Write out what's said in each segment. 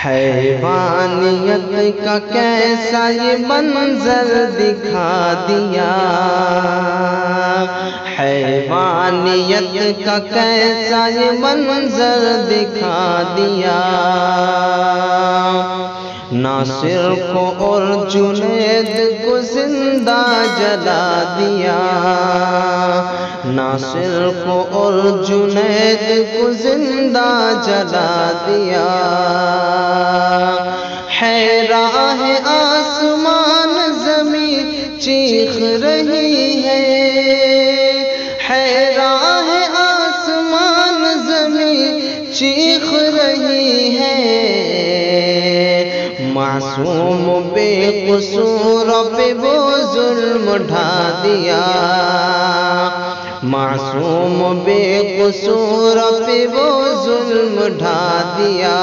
حیوانیت کا کیسا یہ منظر دکھا دیا، حیوانیت کا کیسا یہ منظر دکھا دیا، ناصر کو اور جنید کو زندہ جلا دیا، ناصر کو اور جنید کو زندہ جلا دیا، ہے راہ آسمان زمین چیخ رہی ہے، راہ آسمان زمین چیخ رہی ہے، معصوم بے قصور پہ وہ ظلم ڈھا دیا، معصوم بے قصور پہ وہ ظلم ڈھا دیا،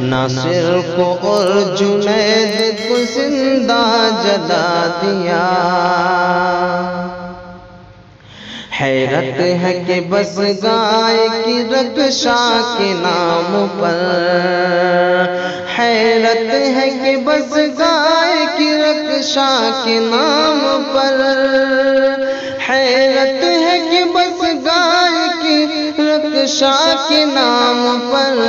ناصر کو اور جنید کو زندہ جلا دیا۔ حیرت ہے کہ بس گائے کی رکشا کے نام پر، حیرت ہے کہ بس گائے کی رکشا کے نام پر، حیرت ہے کہ بس گائے کی رکشا کے نام پر،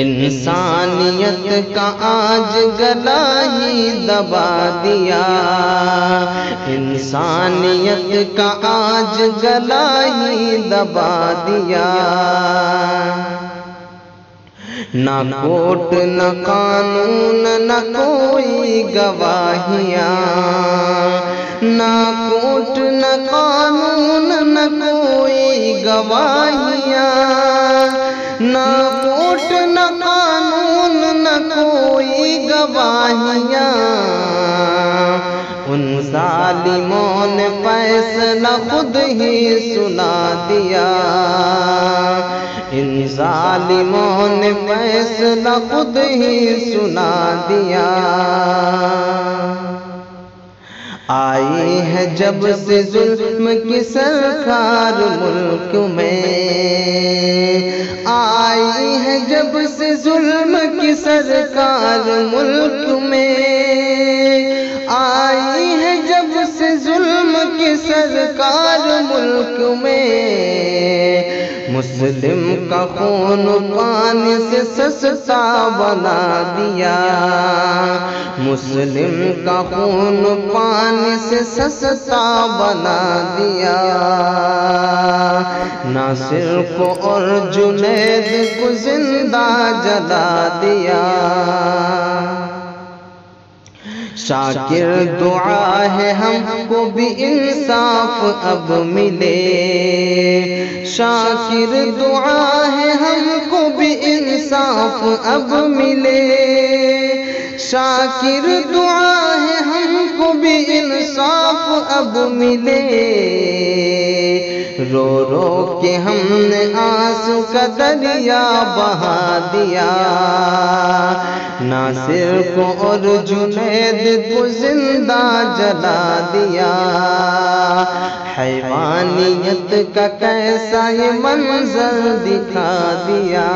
انسانیت کا آج گلا ہی دبا دیا، انسانیت کا آج گلا ہی دبا دیا، نہ کوٹ نہ قانون نہ کوئی گواہیاں، نہ کوٹ نہ قانون نہ کوئی گواہیاں، نہ کوٹ نہ قانون نہ کوئی گواہیاں، ان ظالموں نے فیصلہ خود ہی سنا دیا، ان ظالموں نے فیصلہ خود ہی سنا دیا، آئی ہے جب سے ظلم کی سرکار ملک میں، آئی ہے جب سے ظلم کی سرکار ملک میں، آئی ہے جب سے ظلم کی سرکار ملک میں، مسلم کا خون پانی سے سستا بنا دیا، مسلم کا خون پانی سے سستا بنا دیا، ناصر کو اور جنید کو زندہ جلا دیا، شاکر دعا ہے ہم کو بھی انصاف اب ملے، شاکر دعا ہے ہم کو بھی انصاف اب ملے، شاکر دعا ہے ہم کو بھی انصاف اب ملے، رو رو کے ہم نے آنسو کا دریا بہا دیا، ناصر کو اور جنید کو زندہ جلا دیا، حیوانیت کا کیسا یہ منظر دکھا دیا۔